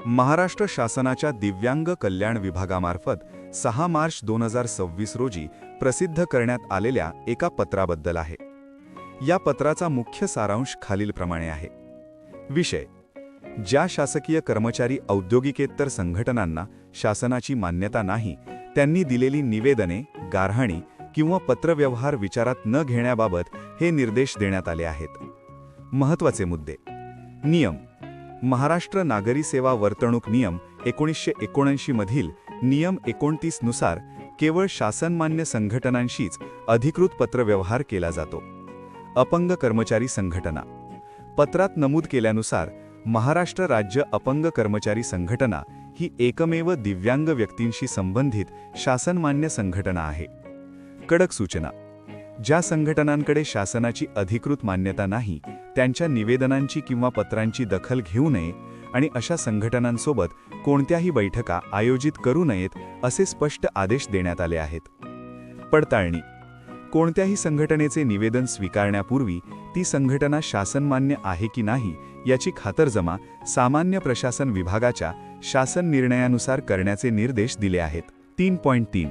महाराष्ट्र शासनाच्या दिव्यांग कल्याण विभागामार्फत 6 मार्च 2026 रोजी प्रसिद्ध करण्यात आलेल्या एका पत्राबद्दल आहे. या पत्राचा मुख्य सारांश खालीलप्रमाणे आहे. विषय: ज्या शासकीय कर्मचारी औद्योगिकेतर संघटनांना शासनाची मान्यता नाही, त्यांनी दिलेली निवेदने, गाऱ्हाणी किंवा पत्रव्यवहार विचारात न घेण्याबाबत हे निर्देश देण्यात आले आहेत. महत्त्वाचे मुद्दे. नियम: महाराष्ट्र नागरी सेवा वर्तणूक नियम 1979 मधील नियम 29 नुसार केवळ शासनमान्य संघटनांशीच अधिकृत पत्रव्यवहार केला जातो. अपंग कर्मचारी संघटना. पत्रात नमूद केल्यानुसार महाराष्ट्र राज्य अपंग कर्मचारी संघटना ही एकमेव दिव्यांग व्यक्तींशी संबंधित शासनमान्य संघटना आहे. कडक सूचना: ज्या संघटनांकडे शासनाची अधिकृत मान्यता नाही, त्यांच्या निवेदनांची किंवा पत्रांची दखल घेऊ नये आणि अशा संघटनांसोबत कोणत्याही बैठका आयोजित करू नयेत असे स्पष्ट आदेश देण्यात आले आहेत. पडताळणी: कोणत्याही संघटनेचे निवेदन स्वीकारण्यापूर्वी ती संघटना शासनमान्य आहे की नाही याची खातरजमा सामान्य प्रशासन विभागाच्या शासन निर्णयानुसार करण्याचे निर्देश दिले आहेत. 3.3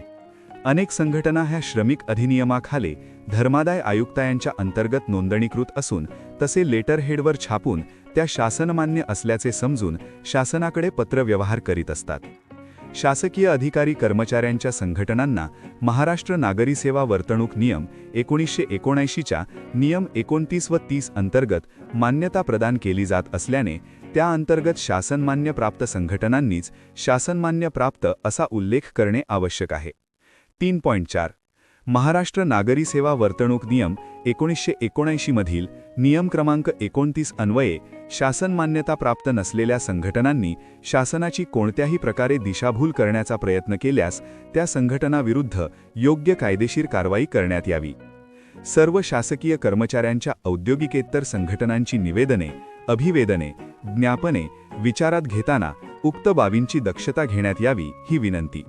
अनेक संघटना ह्या श्रमिक अधिनियमाखाली धर्मादाय आयुक्तायांच्या अंतर्गत नोंदणीकृत असून तसे लेटरहेडवर छापून त्या शासनमान्य असल्याचे समजून शासनाकडे पत्रव्यवहार करीत असतात. शासकीय अधिकारी कर्मचाऱ्यांच्या संघटनांना महाराष्ट्र नागरी सेवा वर्तणूक नियम 1979च्या नियम 29 व 30 अंतर्गत मान्यता प्रदान केली जात असल्याने त्या अंतर्गत शासनमान्य प्राप्त संघटनांनीच शासनमान्य प्राप्त असा उल्लेख करणे आवश्यक आहे. 3.4 महाराष्ट्र नागरी सेवा वर्तणूक नियम 1979 मधील नियम क्रमांक 29 अन्वये शासन मान्यता प्राप्त नसलेल्या संघटनांनी शासनाची कोणत्याही प्रकारे दिशाभूल करण्याचा प्रयत्न केल्यास त्या संघटनाविरुद्ध योग्य कायदेशीर कारवाई करण्यात यावी. सर्व शासकीय कर्मचाऱ्यांच्या औद्योगिकेतर संघटनांची निवेदने, अभिवेदने, ज्ञापने विचारात घेताना उक्त बाबींची दक्षता घेण्यात यावी ही विनंती.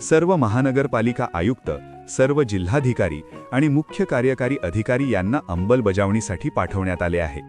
सर्व महानगरपालिका आयुक्त, सर्व जिल्हाधिकारी आणि मुख्य कार्यकारी अधिकारी यांना अंमलबजावणीसाठी पाठवण्यात आले आहे.